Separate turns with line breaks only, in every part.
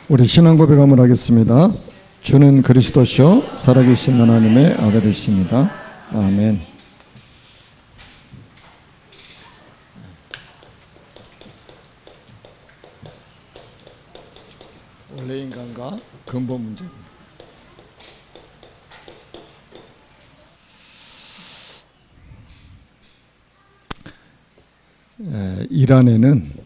우리 신앙 고백 한번 하겠습니다. 주는 그리스도시요 살아계신 하나님의 아들이십니다. 아멘. 원래 인간과 근본 문제입니다. 이란에는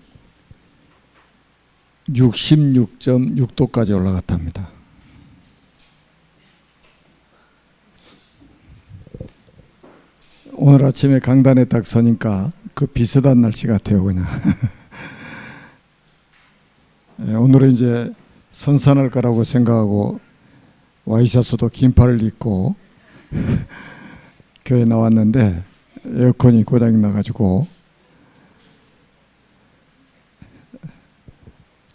66.6도까지 올라갔답니다. 오늘 아침에 강단에 딱 서니까 그 비슷한 날씨 같아요, 그냥. 오늘은 이제 선선할 거라고 생각하고 와이셔츠도 긴팔을 입고 교회 나왔는데 에어컨이 고장이 나가지고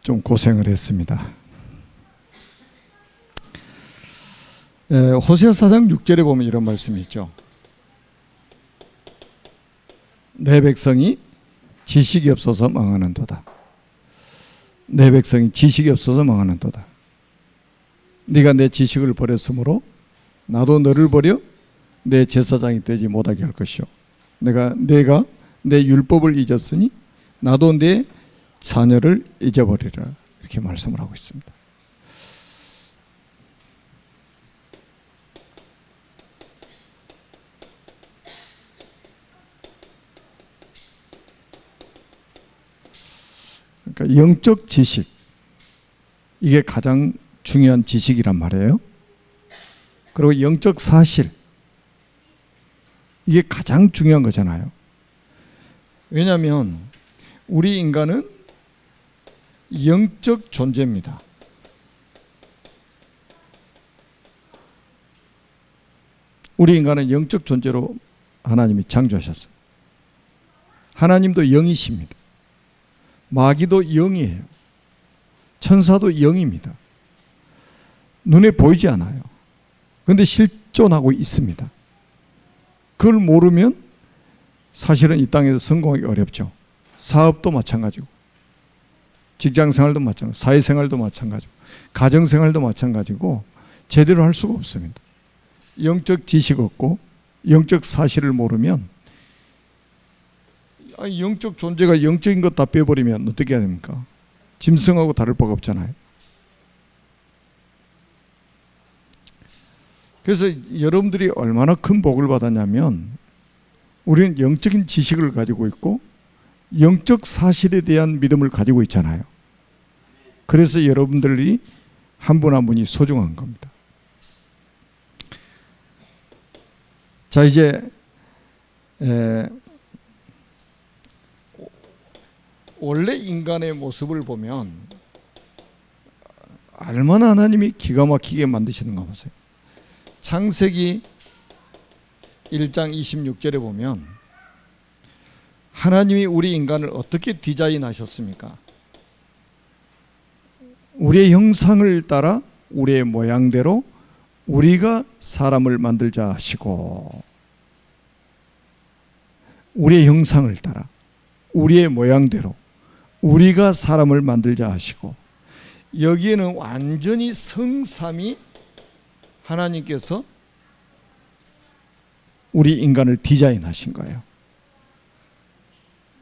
좀 고생을 했습니다. 호세아 4장 6절에 보면 이런 말씀이 있죠. 내 백성이 지식이 없어서 망하는도다. 내 백성이 지식이 없어서 망하는도다. 네가 내 지식을 버렸으므로 나도 너를 버려 내 제사장이 되지 못하게 할 것이요. 내가 내 율법을 잊었으니 나도 내 자녀를 잊어버리라. 이렇게 말씀을 하고 있습니다. 그러니까 영적 지식, 이게 가장 중요한 지식이란 말이에요. 그리고 영적 사실, 이게 가장 중요한 거잖아요. 왜냐하면 우리 인간은 영적 존재입니다. 우리 인간은 영적 존재로 하나님이 창조하셨어요. 하나님도 영이십니다. 마귀도 영이에요. 천사도 영입니다. 눈에 보이지 않아요. 그런데 실존하고 있습니다. 그걸 모르면 사실은 이 땅에서 성공하기 어렵죠. 사업도 마찬가지고, 직장생활도 마찬가지고, 사회생활도 마찬가지고, 가정생활도 마찬가지고 제대로 할 수가 없습니다. 영적 지식 없고 영적 사실을 모르면, 영적 존재가 영적인 것 다 빼버리면 어떻게 해야 됩니까? 짐승하고 다를 바가 없잖아요. 그래서 여러분들이 얼마나 큰 복을 받았냐면, 우리는 영적인 지식을 가지고 있고 영적 사실에 대한 믿음을 가지고 있잖아요. 그래서 여러분들이 한 분 한 분이 소중한 겁니다. 자, 이제 원래 인간의 모습을 보면 얼마나 하나님이 기가 막히게 만드시는가 보세요. 창세기 1장 26절에 보면 하나님이 우리 인간을 어떻게 디자인하셨습니까? 우리의 형상을 따라 우리의 모양대로 우리가 사람을 만들자 하시고, 우리의 형상을 따라 우리의 모양대로 우리가 사람을 만들자 하시고, 여기에는 완전히 성삼위 하나님께서 우리 인간을 디자인하신 거예요.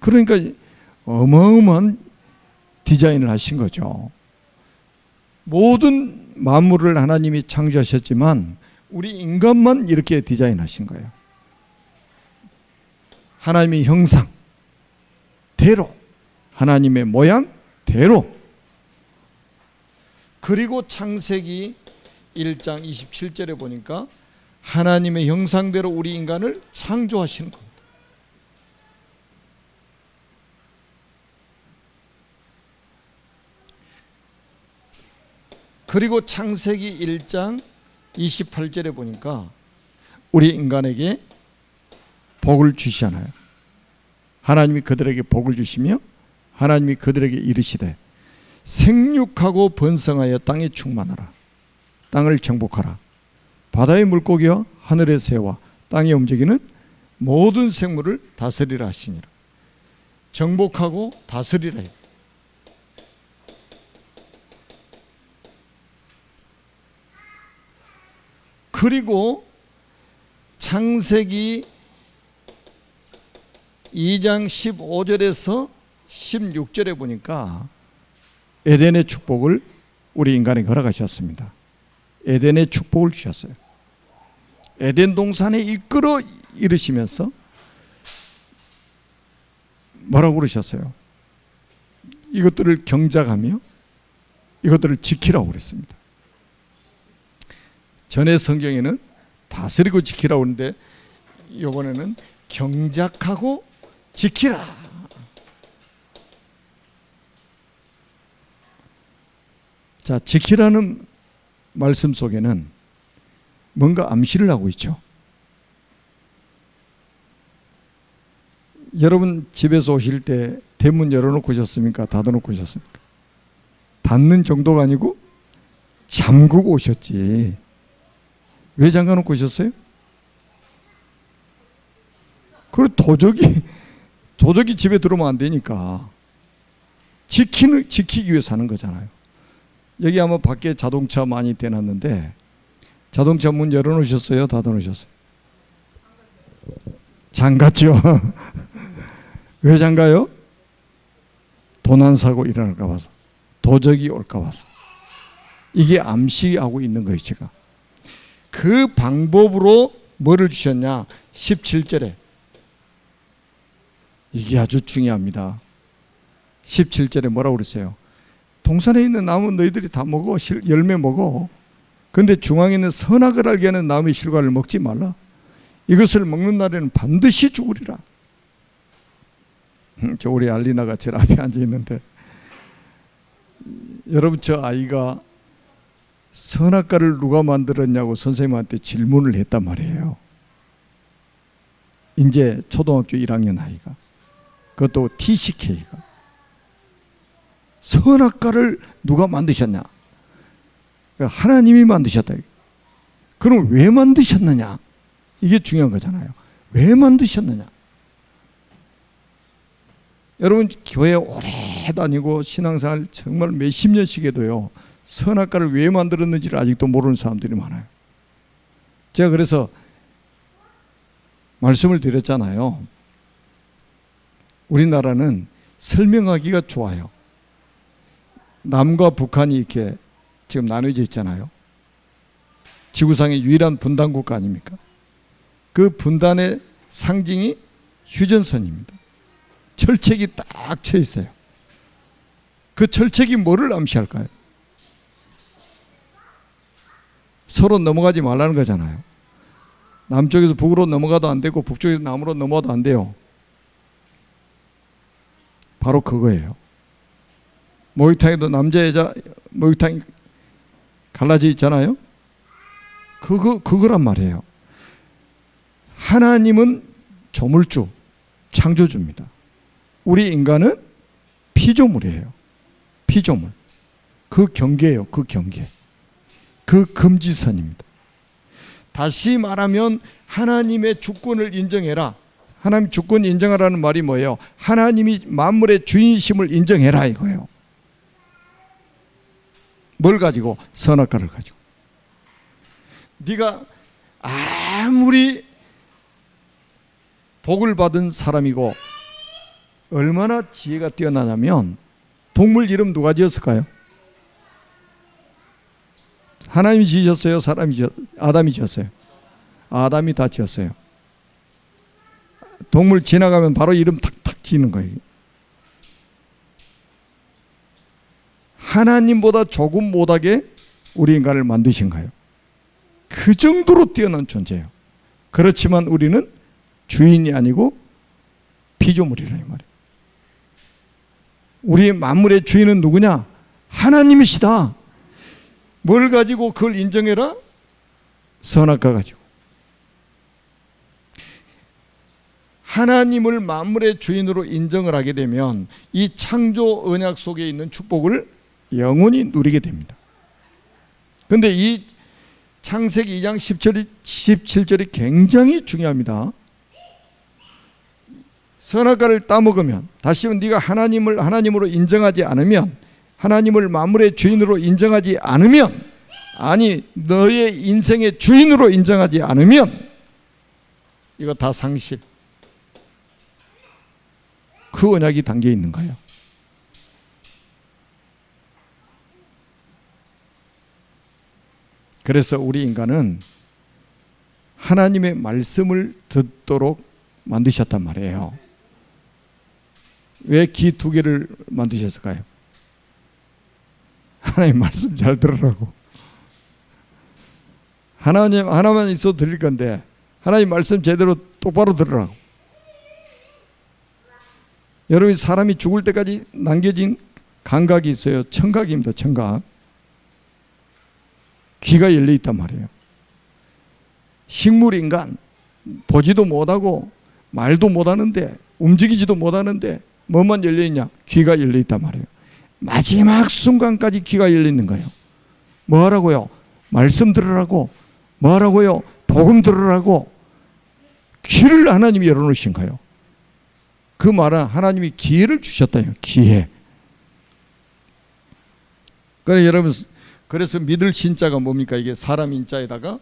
그러니까 어마어마한 디자인을 하신 거죠. 모든 만물을 하나님이 창조하셨지만 우리 인간만 이렇게 디자인하신 거예요. 하나님의 형상대로, 하나님의 모양대로. 그리고 창세기 1장 27절에 보니까 하나님의 형상대로 우리 인간을 창조하시는 겁니다. 그리고 창세기 1장 28절에 보니까 우리 인간에게 복을 주시잖아요. 하나님이 그들에게 복을 주시며 하나님이 그들에게 이르시되 생육하고 번성하여 땅에 충만하라. 땅을 정복하라. 바다의 물고기와 하늘의 새와 땅에 움직이는 모든 생물을 다스리라 하시니라. 정복하고 다스리라. 그리고 창세기 2장 15절에서 16절에 보니까 에덴의 축복을 우리 인간에 걸어가셨습니다. 에덴의 축복을 주셨어요. 에덴 동산에 이끌어 이르시면서 뭐라고 그러셨어요? 이것들을 경작하며 이것들을 지키라고 그랬습니다. 전에 성경에는 다스리고 지키라고 하는데 이번에는 경작하고 지키라. 자, 지키라는 말씀 속에는 뭔가 암시를 하고 있죠. 여러분 집에서 오실 때 대문 열어놓고 오셨습니까? 닫아놓고 오셨습니까? 닫는 정도가 아니고 잠그고 오셨지. 왜 잠가놓고 오셨어요? 그리고 도적이 집에 들어오면 안 되니까 지키기 위해서 하는 거잖아요. 여기 아마 밖에 자동차 많이 대놨는데 자동차 문 열어놓으셨어요? 닫아놓으셨어요? 잠갔죠. 왜 잠가요? 도난사고 일어날까 봐서, 도적이 올까 봐서. 이게 암시하고 있는 거예요. 제가 그 방법으로 뭐를 주셨냐? 17절에 이게 아주 중요합니다. 17절에 뭐라고 그랬어요? 동산에 있는 나무 너희들이 다 먹어. 열매 먹어. 근데 중앙에 있는 선악을 알게 하는 나무의 실과를 먹지 말라. 이것을 먹는 날에는 반드시 죽으리라. 저 우리 알리나가 제일 앞에 앉아 있는데, 여러분 저 아이가 선악과를 누가 만들었냐고 선생님한테 질문을 했단 말이에요. 이제 초등학교 1학년 아이가, 그것도 TCK가 선악과를 누가 만드셨냐? 하나님이 만드셨다. 그럼 왜 만드셨느냐? 이게 중요한 거잖아요. 왜 만드셨느냐? 여러분 교회 오래 다니고 신앙생활 정말 몇십 년씩 해도요, 선악과를 왜 만들었는지를 아직도 모르는 사람들이 많아요. 제가 그래서 말씀을 드렸잖아요. 우리나라는 설명하기가 좋아요. 남과 북한이 이렇게 지금 나눠져 있잖아요. 지구상의 유일한 분단 국가 아닙니까? 그 분단의 상징이 휴전선입니다. 철책이 딱 쳐 있어요. 그 철책이 뭐를 암시할까요? 서로 넘어가지 말라는 거잖아요. 남쪽에서 북으로 넘어가도 안 되고 북쪽에서 남으로 넘어가도 안 돼요. 바로 그거예요. 목욕탕에도 남자 여자 목욕탕이 갈라져 있잖아요. 그거란 말이에요. 하나님은 조물주, 창조주입니다. 우리 인간은 피조물이에요. 피조물. 그 경계예요. 그 경계. 그 금지선입니다. 다시 말하면 하나님의 주권을 인정해라. 하나님 주권 인정하라는 말이 뭐예요? 하나님이 만물의 주인심을 인정해라 이거예요. 뭘 가지고? 선악과를 가지고. 네가 아무리 복을 받은 사람이고 얼마나 지혜가 뛰어나냐면, 동물 이름 누가 지었을까요? 하나님이 지으셨어요? 아담이 지었어요? 아담이 다 지었어요. 동물 지나가면 바로 이름 탁탁 지는 거예요. 하나님보다 조금 못하게 우리 인간을 만드신 거예요. 그 정도로 뛰어난 존재예요. 그렇지만 우리는 주인이 아니고 피조물이라는 말이에요. 우리의 만물의 주인은 누구냐? 하나님이시다. 뭘 가지고 그걸 인정해라? 선악과 가지고. 하나님을 만물의 주인으로 인정을 하게 되면 이 창조 언약 속에 있는 축복을 영원히 누리게 됩니다. 그런데 이 창세기 2장 17절이 굉장히 중요합니다. 선악과를 따먹으면, 다시 한번 네가 하나님을 하나님으로 인정하지 않으면, 하나님을 만물의 주인으로 인정하지 않으면 아니 너의 인생의 주인으로 인정하지 않으면 이거 다 상실. 그 언약이 담겨 있는 거예요. 그래서 우리 인간은 하나님의 말씀을 듣도록 만드셨단 말이에요. 왜 귀 두 개를 만드셨을까요? 하나님 말씀 잘 들으라고. 하나님 하나만 있어도 들릴 건데 하나님 말씀 제대로 똑바로 들으라고. 여러분, 사람이 죽을 때까지 남겨진 감각이 있어요. 청각입니다. 청각. 귀가 열려 있단 말이에요. 식물 인간 보지도 못하고 말도 못하는데 움직이지도 못하는데 뭐만 열려 있냐? 귀가 열려 있단 말이에요. 마지막 순간까지 귀가 열려 있는 거예요. 뭐 하라고요? 말씀 들으라고. 뭐 하라고요? 복음 들으라고. 귀를 하나님이 열어놓으신 거예요. 그 말은 하나님이 기회를 주셨다요. 기회. 그래 여러분, 그래서 믿을 신자가 뭡니까? 이게 사람 인자에다가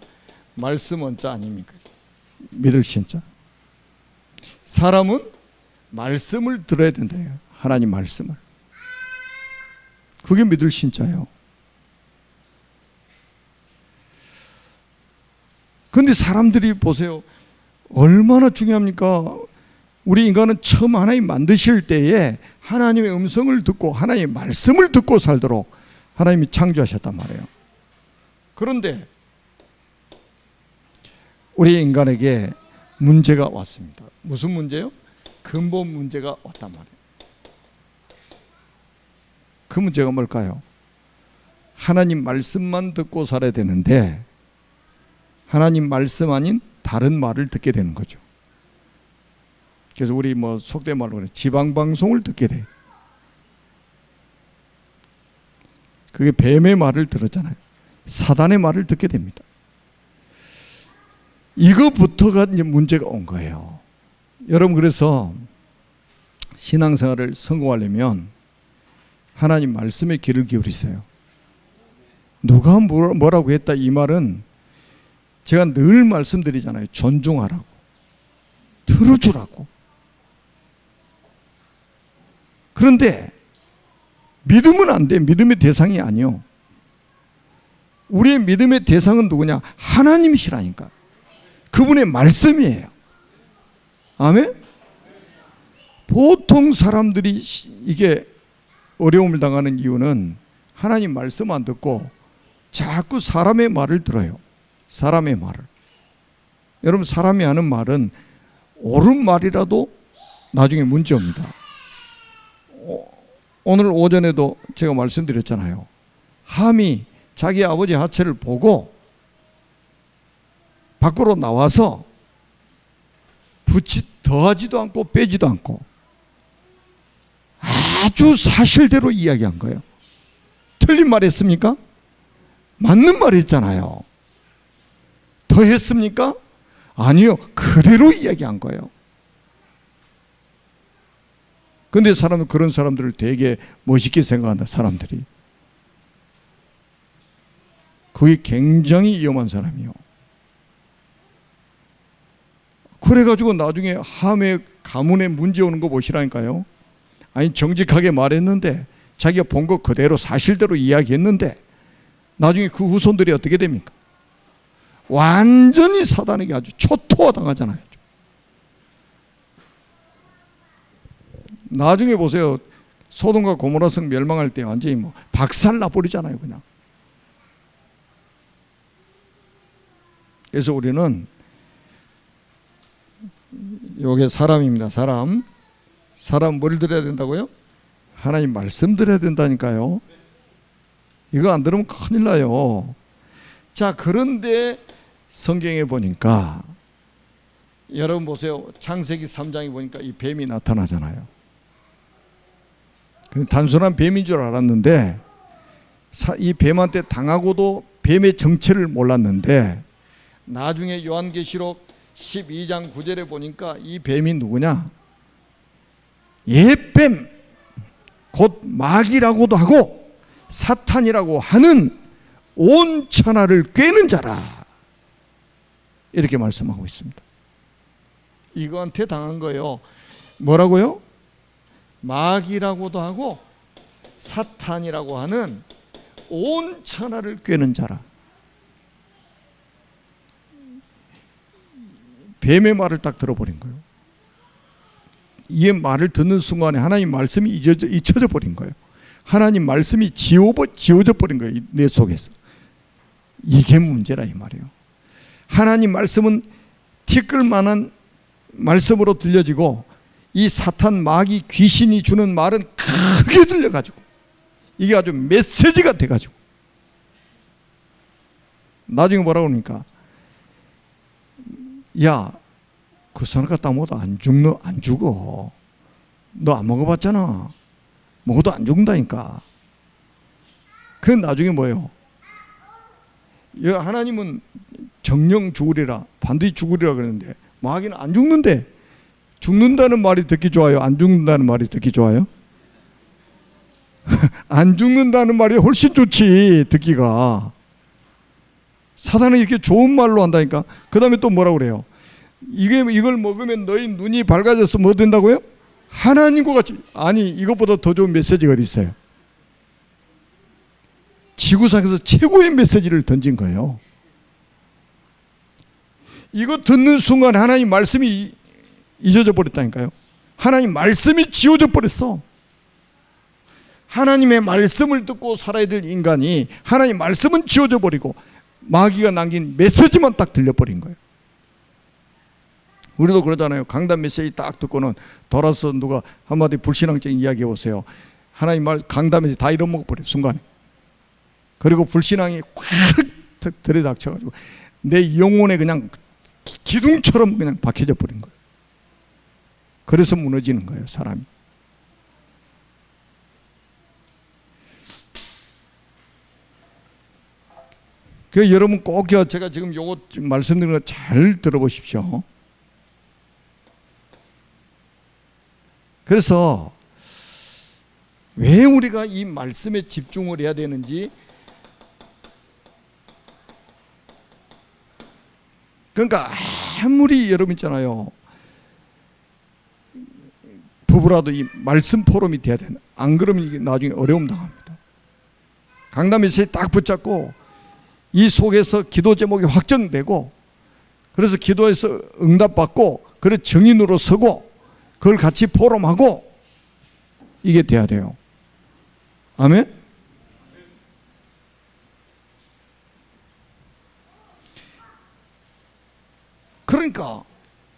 말씀 원자 아닙니까? 믿을 신자. 사람은 말씀을 들어야 된대요. 하나님 말씀을. 그게 믿을 신자예요. 그런데 사람들이 보세요. 얼마나 중요합니까? 우리 인간은 처음 하나님 만드실 때에 하나님의 음성을 듣고 하나님의 말씀을 듣고 살도록 하나님이 창조하셨단 말이에요. 그런데 우리 인간에게 문제가 왔습니다. 무슨 문제요? 근본 문제가 왔단 말이에요. 그 문제가 뭘까요? 하나님 말씀만 듣고 살아야 되는데 하나님 말씀 아닌 다른 말을 듣게 되는 거죠. 그래서 우리 뭐 속된 말로 그래 지방방송을 듣게 돼. 그게 뱀의 말을 들었잖아요. 사단의 말을 듣게 됩니다. 이거부터가 이제 문제가 온 거예요. 여러분, 그래서 신앙생활을 성공하려면 하나님 말씀에 귀를 기울이세요. 누가 뭐라고 했다 이 말은 제가 늘 말씀드리잖아요. 존중하라고, 들어주라고. 그런데 믿으면 안 돼. 믿음의 대상이 아니요. 우리의 믿음의 대상은 누구냐? 하나님이시라니까. 그분의 말씀이에요. 아멘? 보통 사람들이 이게 어려움을 당하는 이유는 하나님 말씀 안 듣고 자꾸 사람의 말을 들어요. 사람의 말을. 여러분, 사람이 하는 말은 옳은 말이라도 나중에 문제입니다. 오늘 오전에도 제가 말씀드렸잖아요. 함이 자기 아버지 하체를 보고 밖으로 나와서 더하지도 않고 빼지도 않고 아주 사실대로 이야기한 거예요. 틀린 말 했습니까? 맞는 말 했잖아요. 더 했습니까? 아니요. 그대로 이야기한 거예요. 근데 사람은 그런 사람들을 되게 멋있게 생각한다. 사람들이. 그게 굉장히 위험한 사람이요. 그래가지고 나중에 함의 가문에 문제 오는 거 보시라니까요. 아니, 정직하게 말했는데 자기가 본 거 그대로 사실대로 이야기했는데 나중에 그 후손들이 어떻게 됩니까? 완전히 사단에게 아주 초토화당하잖아요. 나중에 보세요. 소돔과 고모라 성 멸망할 때 완전히 뭐 박살나 버리잖아요. 그냥. 그래서 우리는 요게 사람입니다. 사람 뭘 들어야 된다고요? 하나님 말씀 들어야 된다니까요. 이거 안 들으면 큰일 나요. 자, 그런데 성경에 보니까 여러분 보세요. 창세기 3장에 보니까 이 뱀이 나타나잖아요. 단순한 뱀인 줄 알았는데 이 뱀한테 당하고도 뱀의 정체를 몰랐는데 나중에 요한계시록 12장 9절에 보니까 이 뱀이 누구냐? 옛뱀, 곧 마귀라고도 하고 사탄이라고 하는 온 천하를 꿰는 자라. 이렇게 말씀하고 있습니다. 이거한테 당한 거예요. 뭐라고요? 마귀라고도 하고 사탄이라고 하는 온 천하를 꿰는 자라. 뱀의 말을 딱 들어버린 거예요. 이 말을 듣는 순간에 하나님 말씀이 잊혀져 버린 거예요. 하나님 말씀이 지워져 버린 거예요. 내 속에서. 이게 문제라 이 말이에요. 하나님 말씀은 티끌만한 말씀으로 들려지고 이 사탄 마귀 귀신이 주는 말은 크게 들려가지고 이게 아주 메시지가 돼가지고 나중에 뭐라고 그러니까 야, 그 선악과 땅 먹어도 안 죽어. 너 안 먹어봤잖아. 먹어도 안 죽는다니까. 그 나중에 뭐예요? 하나님은 정령 죽으리라, 반드시 죽으리라 그러는데 마귀는 안 죽는데, 죽는다는 말이 듣기 좋아요? 안 죽는다는 말이 듣기 좋아요? 안 죽는다는 말이 훨씬 좋지, 듣기가. 사단은 이렇게 좋은 말로 한다니까. 그 다음에 또 뭐라고 그래요? 이걸 먹으면 너희 눈이 밝아져서 뭐 된다고요? 하나님과 같이. 아니, 이것보다 더 좋은 메시지가 어디 있어요? 지구상에서 최고의 메시지를 던진 거예요. 이거 듣는 순간 하나님 말씀이 잊어져 버렸다니까요. 하나님 말씀이 지워져 버렸어. 하나님의 말씀을 듣고 살아야 될 인간이 하나님 말씀은 지워져 버리고 마귀가 남긴 메시지만 딱 들려버린 거예요. 우리도 그러잖아요. 강단 메시지 딱 듣고는 돌아서 누가 한마디 불신앙적인 이야기 해보세요. 하나님 말 강단 메시지 다 잃어먹어버려요, 순간에. 그리고 불신앙이 확 들이닥쳐가지고 내 영혼에 그냥 기둥처럼 그냥 박혀져 버린 거예요. 그래서 무너지는 거예요, 사람이. 그 여러분 꼭 제가 지금 요거 말씀드리는 거 잘 들어보십시오. 그래서 왜 우리가 이 말씀에 집중을 해야 되는지, 그러니까 아무리 여러분 있잖아요, 부부라도 이 말씀 포럼이 돼야 되는, 안 그러면 이게 나중에 어려움 당합니다. 강단 메시지 딱 붙잡고 이 속에서 기도 제목이 확정되고, 그래서 기도해서 응답받고, 그래 정인으로 서고, 그걸 같이 포럼하고, 이게 돼야 돼요. 아멘? 그러니까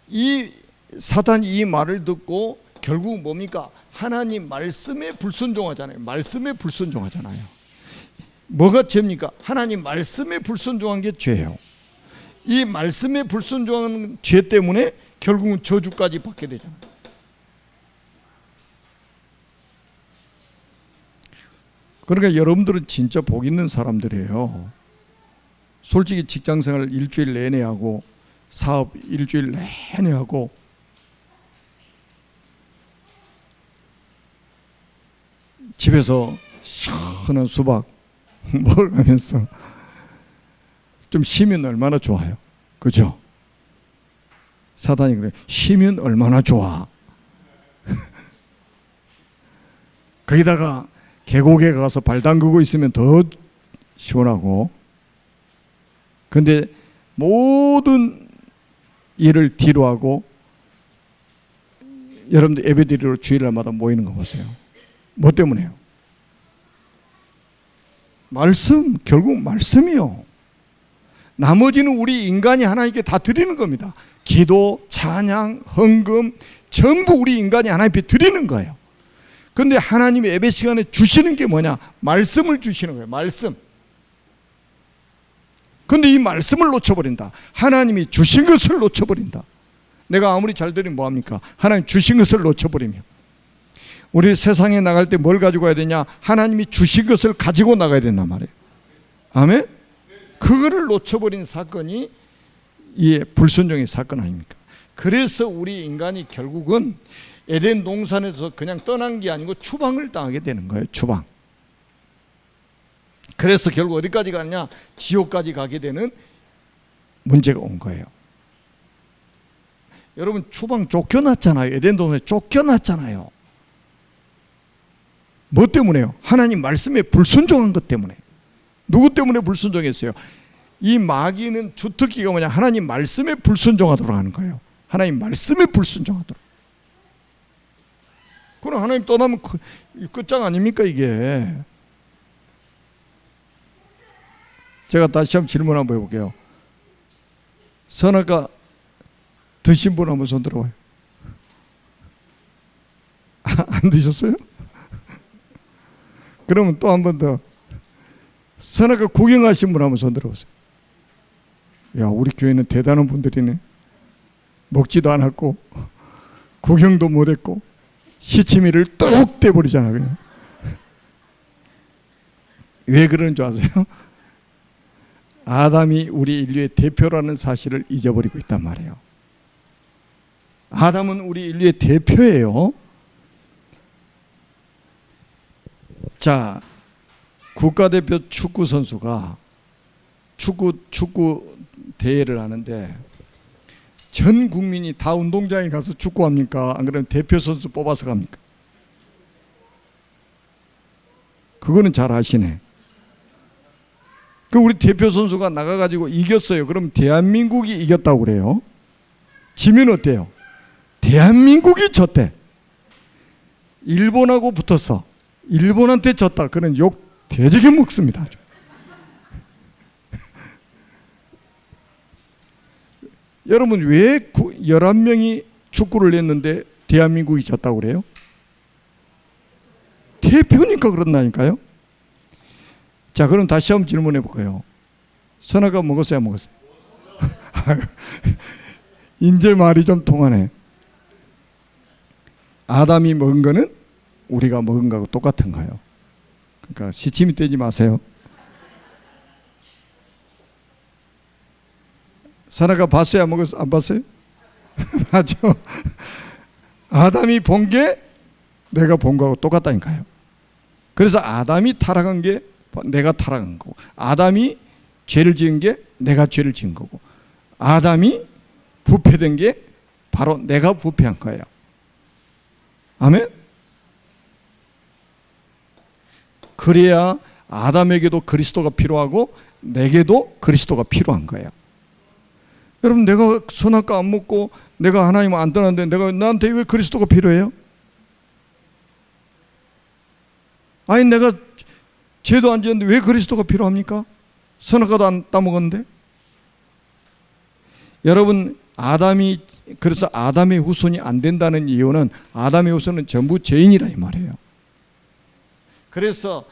이 사단이 이 말을 듣고 결국 뭡니까? 하나님 말씀에 불순종하잖아요. 말씀에 불순종하잖아요. 뭐가 죄입니까? 하나님 말씀에 불순종한 게 죄예요. 이 말씀에 불순종한 죄 때문에 결국은 저주까지 받게 되잖아요. 그러니까 여러분들은 진짜 복 있는 사람들이에요. 솔직히 직장생활 일주일 내내 하고 사업 일주일 내내 하고 집에서 시원한 수박 먹으면서 좀 쉬면 얼마나 좋아요. 그죠? 사단이 그래, 쉬면 얼마나 좋아. 거기다가 계곡에 가서 발 담그고 있으면 더 시원하고. 근데 모든 일을 뒤로 하고 여러분들 예배드리러 주일날마다 모이는 거 보세요. 뭐 때문에요? 말씀, 결국 말씀이요. 나머지는 우리 인간이 하나님께 다 드리는 겁니다. 기도, 찬양, 헌금 전부 우리 인간이 하나님께 드리는 거예요. 그런데 하나님의 예배 시간에 주시는 게 뭐냐? 말씀을 주시는 거예요. 말씀. 그런데 이 말씀을 놓쳐버린다. 하나님이 주신 것을 놓쳐버린다. 내가 아무리 잘 들으면 뭐합니까? 하나님 주신 것을 놓쳐버리면. 우리 세상에 나갈 때 뭘 가지고 가야 되냐? 하나님이 주신 것을 가지고 나가야 된단 말이에요. 아멘? 그거를 놓쳐버린 사건이 이 불순종의 사건 아닙니까? 그래서 우리 인간이 결국은 에덴 동산에서 그냥 떠난 게 아니고 추방을 당하게 되는 거예요. 추방. 그래서 결국 어디까지 가느냐? 지옥까지 가게 되는 문제가 온 거예요. 여러분 추방 쫓겨났잖아요. 에덴 동산에 쫓겨났잖아요. 뭐 때문에요? 하나님 말씀에 불순종한 것 때문에. 누구 때문에 불순종했어요? 이 마귀는 주특기가 뭐냐? 하나님 말씀에 불순종하도록 하는 거예요. 하나님 말씀에 불순종하도록. 그럼 하나님 떠나면 끝장 아닙니까 이게? 제가 다시 한번 질문 한번 해볼게요. 선악과 드신 분 한번 손 들어봐요. 안 드셨어요? 그러면 또 한 번 더. 선악과 구경하신 분 한번 손 들어보세요. 야, 우리 교회는 대단한 분들이네. 먹지도 않았고 구경도 못했고 시치미를 뚝 떼버리잖아 그냥. 왜 그러는 줄 아세요? 아담이 우리 인류의 대표라는 사실을 잊어버리고 있단 말이에요. 아담은 우리 인류의 대표예요. 자, 국가대표 축구 선수가 축구 대회를 하는데 전 국민이 다 운동장에 가서 축구합니까? 안 그러면 대표 선수 뽑아서 갑니까? 그거는 잘 아시네. 그 우리 대표 선수가 나가가지고 이겼어요. 그럼 대한민국이 이겼다고 그래요. 지면 어때요? 대한민국이 졌대. 일본하고 붙었어. 일본한테 졌다. 그런 욕 되게 먹습니다. 여러분 왜 11명이 축구를 했는데 대한민국이 졌다고 그래요? 대표니까 그런다니까요. 자, 그럼 다시 한번 질문해 볼까요? 선악과 먹었어요, 안 먹었어요? 이제 말이 좀 통하네. 아담이 먹은 거는 우리가 먹은 거하고 똑같은 거예요. 그러니까 시침이 떼지 마세요. 선악과 봤어요, 안 먹었어요? 안 봤어요? 맞죠? 아담이 본 게 내가 본 거하고 똑같다니까요. 그래서 아담이 타락한 게 내가 타락한 거고, 아담이 죄를 지은 게 내가 죄를 지은 거고, 아담이 부패된 게 바로 내가 부패한 거예요. 아멘? 그래야 아담에게도 그리스도가 필요하고 내게도 그리스도가 필요한 거예요. 여러분 내가 선악과 안 먹고 내가 하나님 안 떠났는데 내가 나한테 왜 그리스도가 필요해요? 아니 내가 죄도 안 지었는데 왜 그리스도가 필요합니까? 선악과도 안 따먹었는데. 여러분 아담이 그래서 아담의 후손이 안 된다는 이유는 아담의 후손은 전부 죄인이라 이 말이에요. 그래서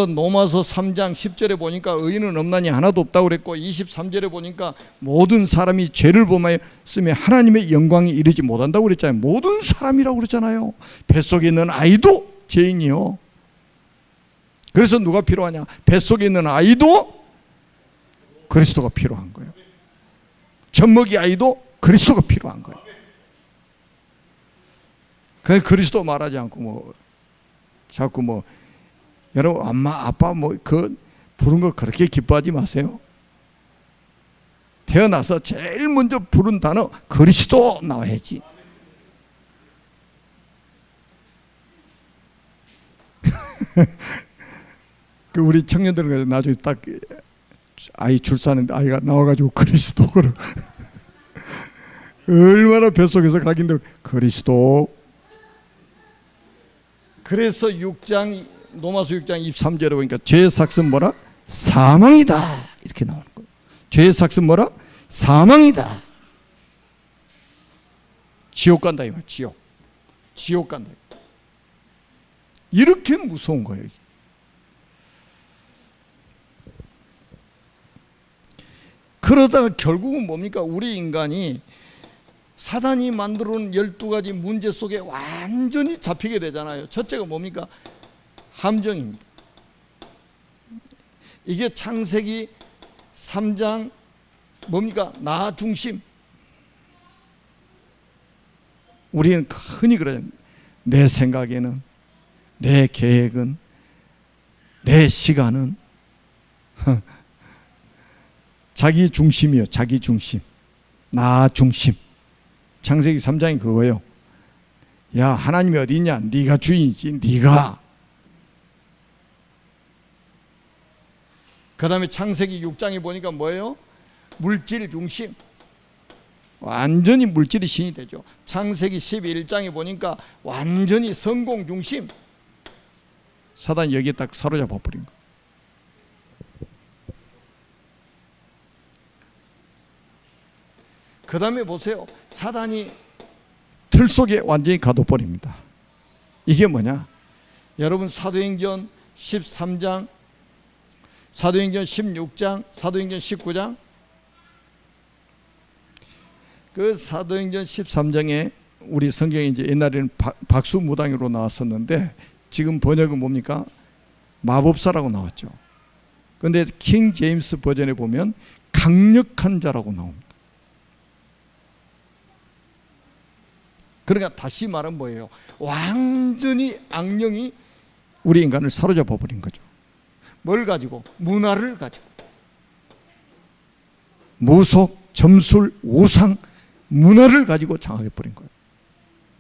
로마서 3장 10절에 보니까 의인은 없나니 하나도 없다고 그랬고 23절에 보니까 모든 사람이 죄를 범하였으며 하나님의 영광에 이르지 못한다고 그랬잖아요. 모든 사람이라고 그랬잖아요. 뱃속에 있는 아이도 죄인이요. 그래서 누가 필요하냐? 뱃속에 있는 아이도 그리스도가 필요한 거예요. 젖먹이 아이도 그리스도가 필요한 거예요. 그래서 그리스도 말하지 않고 자꾸 여러분 엄마 아빠 부른 거 그렇게 기뻐하지 마세요. 태어나서 제일 먼저 부른 단어 그리스도 나와야지. 그 우리 청년들은 나중에 딱 아이 출산하는데 아이가 나와가지고 그리스도를 얼마나 뱃속에서 각인들 그리스도. 그래서 로마서 6장 23절에 보니까 죄의 삭은 뭐라? 사망이다. 이렇게 나오는 거예요. 죄의 삭은 뭐라? 사망이다. 지옥 간다 이거. 지옥 간다. 이렇게 무서운 거예요. 그러다가 결국은 뭡니까? 우리 인간이 사단이 만들어 놓은 12가지 문제 속에 완전히 잡히게 되잖아요. 첫째가 뭡니까? 함정입니다. 이게 창세기 3장 뭡니까? 나 중심. 우리는 흔히 그래요. 내 생각에는, 내 계획은, 내 시간은, 자기 중심이요. 자기 중심. 나 중심. 창세기 3장이 그거예요. 야, 하나님이 어디 있냐? 네가 주인이지. 네가. 그 다음에 창세기 6장에 보니까 뭐예요? 물질 중심. 완전히 물질이 신이 되죠. 창세기 11장에 보니까 완전히 성공 중심. 사단이 여기에 딱 사로잡아 버린 거. 그 다음에 보세요. 사단이 틀 속에 완전히 가둬버립니다. 이게 뭐냐? 여러분 사도행전 13장, 사도행전 16장, 사도행전 19장, 그 사도행전 13장에 우리 성경에 이제 옛날에는 박수무당으로 나왔었는데 지금 번역은 뭡니까? 마법사라고 나왔죠. 그런데 킹 제임스 버전에 보면 강력한 자라고 나옵니다. 그러니까 다시 말은 뭐예요? 완전히 악령이 우리 인간을 사로잡아 버린 거죠. 뭘 가지고? 문화를 가지고. 무속, 점술, 우상, 문화를 가지고 장악해 버린 거예요.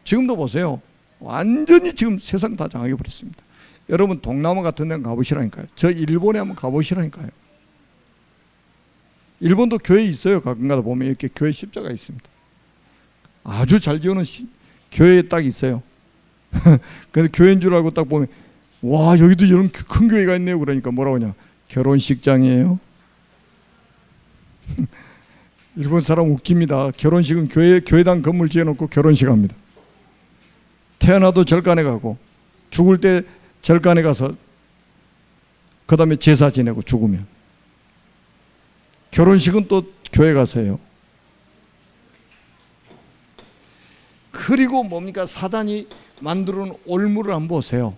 지금도 보세요. 완전히 지금 세상 다 장악해 버렸습니다. 여러분 동남아 같은 데 가보시라니까요. 저 일본에 한번 가보시라니까요. 일본도 교회 있어요. 가끔가다 보면 이렇게 교회 십자가 있습니다. 아주 잘 지어놓은 교회에 딱 있어요. 그래서 교회인 줄 알고 딱 보면 와, 여기도 이런 큰 교회가 있네요. 그러니까 뭐라고 하냐? 결혼식장이에요. 일본 사람 웃깁니다. 결혼식은 교회당 건물 지어놓고 결혼식 합니다. 태어나도 절간에 가고 죽을 때 절간에 가서 그 다음에 제사 지내고 죽으면. 결혼식은 또 교회 가서 해요. 그리고 뭡니까? 사단이 만들어 놓은 올무를 한번 보세요.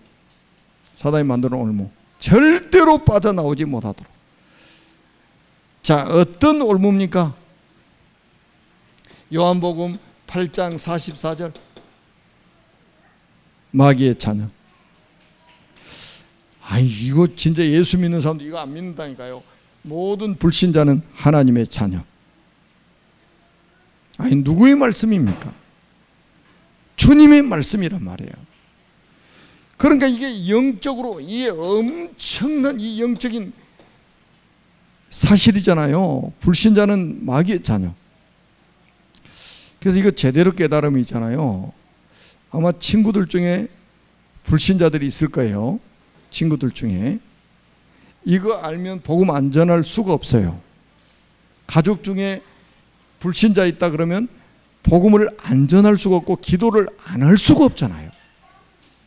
사단이 만들어 놓은 올무. 절대로 빠져나오지 못하도록. 자, 어떤 올무입니까? 요한복음 8장 44절. 마귀의 자녀. 아니, 이거 진짜 예수 믿는 사람도 이거 안 믿는다니까요. 모든 불신자는 하나님의 자녀. 아니, 누구의 말씀입니까? 주님의 말씀이란 말이에요. 그러니까 이게 영적으로 이게 엄청난 이 영적인 사실이잖아요. 불신자는 마귀의 자녀. 그래서 이거 제대로 깨달음이 있잖아요. 아마 친구들 중에 불신자들이 있을 거예요. 친구들 중에. 이거 알면 복음 안 전할 수가 없어요. 가족 중에 불신자 있다 그러면 복음을 안 전할 수가 없고 기도를 안 할 수가 없잖아요.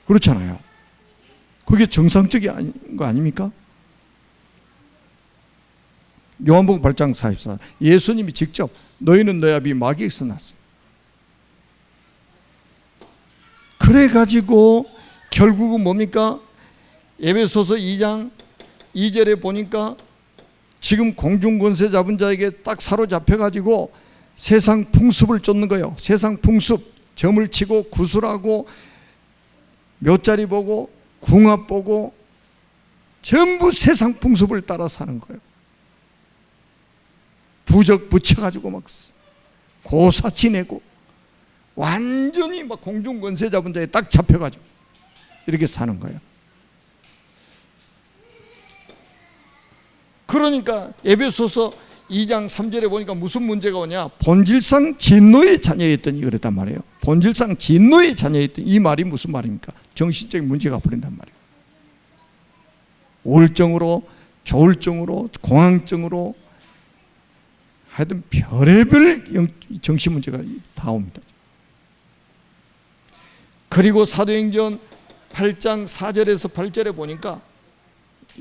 그렇잖아요. 그게 정상적인 거 아닙니까? 요한복음 8장 44. 예수님이 직접 너희는 너희 아비 마귀에게서 났어. 그래가지고 결국은 뭡니까? 에베소서 2장 2절에 보니까 지금 공중권세 잡은 자에게 딱 사로잡혀가지고 세상 풍습을 쫓는 거예요. 세상 풍습, 점을 치고 구슬하고 묘자리 보고 궁합 보고 전부 세상 풍습을 따라 사는 거예요. 부적 붙여가지고 막 고사 지내고 완전히 막 공중권세 잡은 자에 딱 잡혀가지고 이렇게 사는 거예요. 그러니까 에베소서 2장 3절에 보니까 무슨 문제가 오냐? 본질상 진노의 자녀였더니 그랬단 말이에요. 본질상 진노의 자녀였더니 이 말이 무슨 말입니까? 정신적인 문제가 벌인단 말이에요. 우울증으로, 조울증으로, 공황증으로 하여튼 별의별 정신 문제가 다 옵니다. 그리고 사도행전 8장 4절에서 8절에 보니까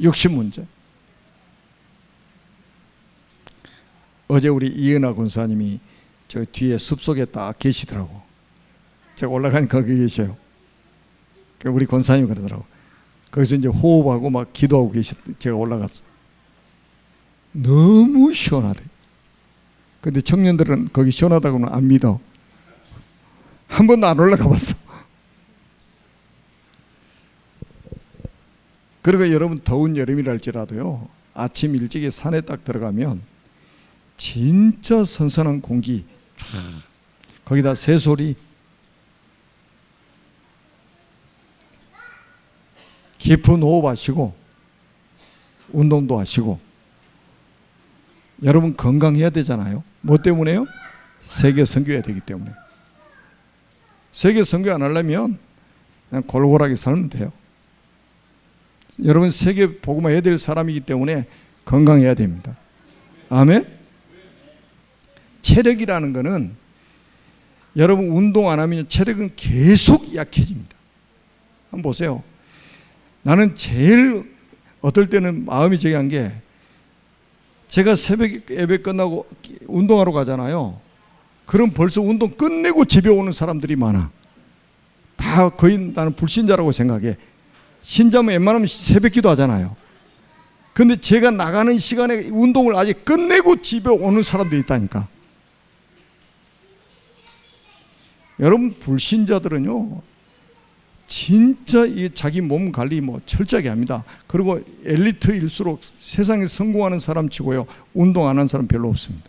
육신 문제. 어제 우리 이은하 권사님이 저 뒤에 숲속에 딱 계시더라고. 제가 올라가니까 거기 계셔요. 우리 권사님이 그러더라고. 거기서 이제 호흡하고 막 기도하고 제가 올라갔어. 너무 시원하대. 근데 청년들은 거기 시원하다고는 안 믿어. 한 번도 안 올라가 봤어. 그리고 여러분 더운 여름이랄지라도요, 아침 일찍이 산에 딱 들어가면 진짜 선선한 공기 쫙, 거기다 새소리, 깊은 호흡하시고 운동도 하시고. 여러분 건강해야 되잖아요. 뭐 때문에요? 세계 선교해야 되기 때문에. 세계 선교 안 하려면 그냥 골골하게 살면 돼요. 여러분 세계 복음화 해야 될 사람이기 때문에 건강해야 됩니다. 아멘. 체력이라는 거는 여러분 운동 안 하면 체력은 계속 약해집니다. 한번 보세요. 나는 제일 어떨 때는 마음이 저기 한 게, 제가 새벽 예배 끝나고 운동하러 가잖아요. 그럼 벌써 운동 끝내고 집에 오는 사람들이 많아. 다 거의 나는 불신자라고 생각해. 신자면 웬만하면 새벽 기도 하잖아요. 근데 제가 나가는 시간에 운동을 아직 끝내고 집에 오는 사람들이 있다니까. 여러분 불신자들은요 진짜 이 자기 몸 관리 뭐 철저하게 합니다. 그리고 엘리트일수록 세상에 성공하는 사람 치고요 운동 안 하는 사람 별로 없습니다.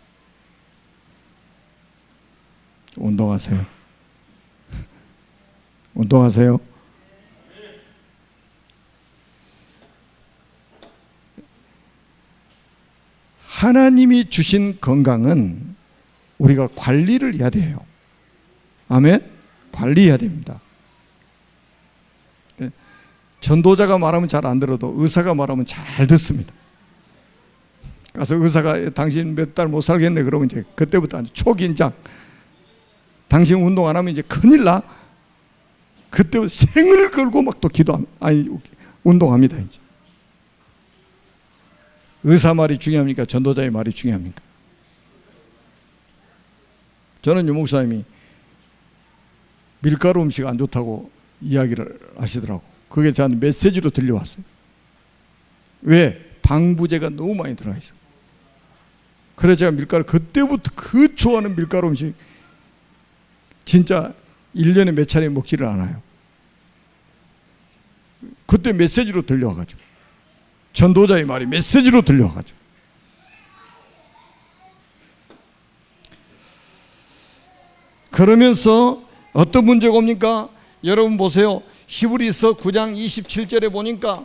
운동하세요. 운동하세요. 하나님이 주신 건강은 우리가 관리를 해야 돼요. 아멘? 관리해야 됩니다. 전도자가 말하면 잘 안 들어도 의사가 말하면 잘 듣습니다. 가서 의사가 당신 몇 달 못 살겠네 그러면 이제 그때부터 초긴장. 당신 운동 안 하면 이제 큰일 나. 그때부터 생을 걸고 막 또 운동합니다. 이제. 의사 말이 중요합니까? 전도자의 말이 중요합니까? 저는 유 목사님이 밀가루 음식 안 좋다고 이야기를 하시더라고. 그게 저한테 메시지로 들려왔어요. 왜? 방부제가 너무 많이 들어가 있어. 그래서 제가 밀가루 그때부터 그 좋아하는 밀가루 음식 진짜 1년에 몇 차례 먹지를 않아요. 그때 메시지로 들려와가지고 전도자의 말이 메시지로 들려와가지고. 그러면서 어떤 문제가 옵니까? 여러분 보세요. 히브리서 9장 27절에 보니까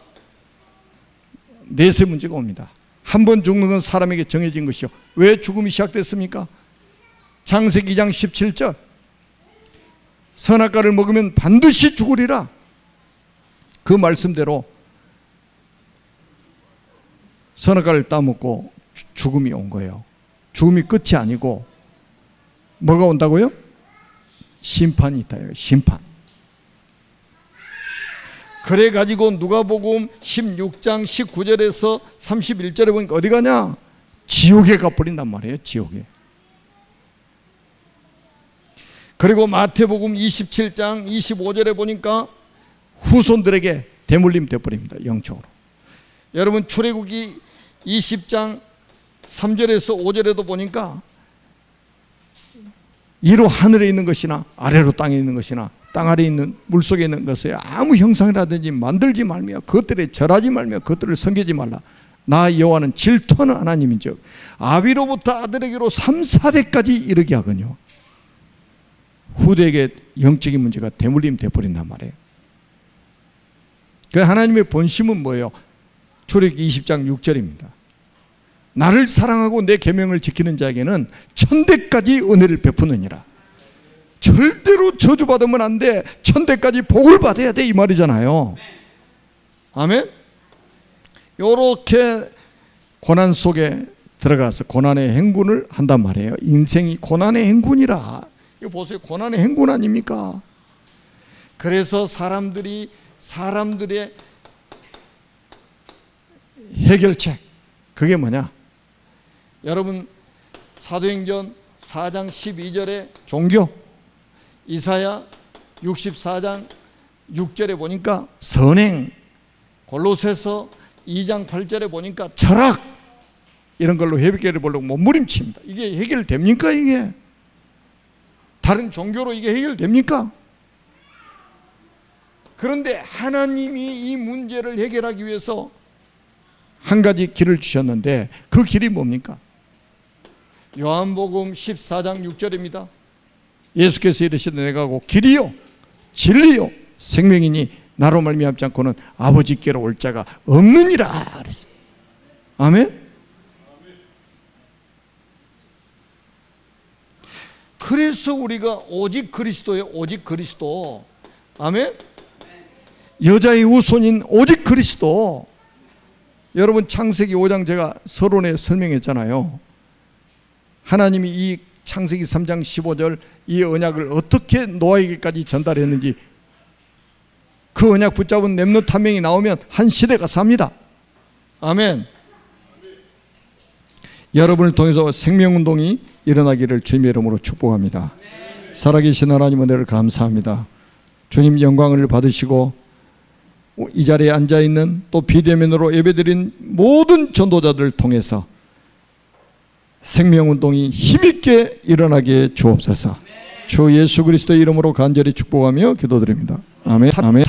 넷의 문제가 옵니다. 한 번 죽는 건 사람에게 정해진 것이요. 왜 죽음이 시작됐습니까? 창세기 2장 17절 선악과를 먹으면 반드시 죽으리라. 그 말씀대로 선악과를 따먹고 죽음이 온 거예요. 죽음이 끝이 아니고 뭐가 온다고요? 심판이 있다요. 심판. 그래가지고 누가복음 16장 19절에서 31절에 보니까 어디 가냐? 지옥에 가버린단 말이에요. 지옥에. 그리고 마태복음 27장 25절에 보니까 후손들에게 대물림 되어버립니다. 영적으로. 여러분 출애굽기 20장 3절에서 5절에도 보니까 이로 하늘에 있는 것이나 아래로 땅에 있는 것이나 땅 아래에 있는 물속에 있는 것에 아무 형상이라든지 만들지 말며 그것들에 절하지 말며 그것들을 섬기지 말라. 나 여호와는 질투하는 하나님인즉 아비로부터 아들에게로 3, 4대까지 이르게 하거니와. 후대에게 영적인 문제가 대물림 되어버린단 말이에요. 그 하나님의 본심은 뭐예요? 출애굽기 20장 6절입니다. 나를 사랑하고 내 계명을 지키는 자에게는 천대까지 은혜를 베푸느니라. 절대로 저주받으면 안 돼. 천대까지 복을 받아야 돼 이 말이잖아요. 아멘. 요렇게 고난 속에 들어가서 고난의 행군을 한단 말이에요. 인생이 고난의 행군이라. 이거 보세요. 고난의 행군 아닙니까? 그래서 사람들의 해결책 그게 뭐냐? 여러분 사도행전 4장 12절에 종교, 이사야 64장 6절에 보니까 선행, 골로새서 2장 8절에 보니까 철학, 이런 걸로 해결을 보려고 몸부림칩니다. 이게 해결됩니까? 이게 다른 종교로 이게 해결됩니까? 그런데 하나님이 이 문제를 해결하기 위해서 한 가지 길을 주셨는데 그 길이 뭡니까? 요한복음 14장 6절입니다. 예수께서 이르시되 내가 곧 길이요 진리요 생명이니 나로 말미암지 않고는 아버지께로 올 자가 없느니라 그랬어요. 아멘. 그래서 우리가 오직 그리스도예요. 오직 그리스도. 아멘. 여자의 후손인 오직 그리스도. 여러분 창세기 5장 제가 서론에 설명했잖아요. 하나님이 이 창세기 3장 15절 이 언약을 어떻게 노아에게까지 전달했는지, 그 언약 붙잡은 렘넌트 한 명이 나오면 한 시대가 삽니다. 아멘. 여러분을 통해서 생명운동이 일어나기를 주님의 이름으로 축복합니다. 살아계신 하나님 은혜를 감사합니다. 주님 영광을 받으시고 이 자리에 앉아있는 또 비대면으로 예배드린 모든 전도자들을 통해서 생명운동이 힘있게 일어나게 주옵소서. 주 예수 그리스도의 이름으로 간절히 축복하며 기도드립니다. 아멘. 아멘.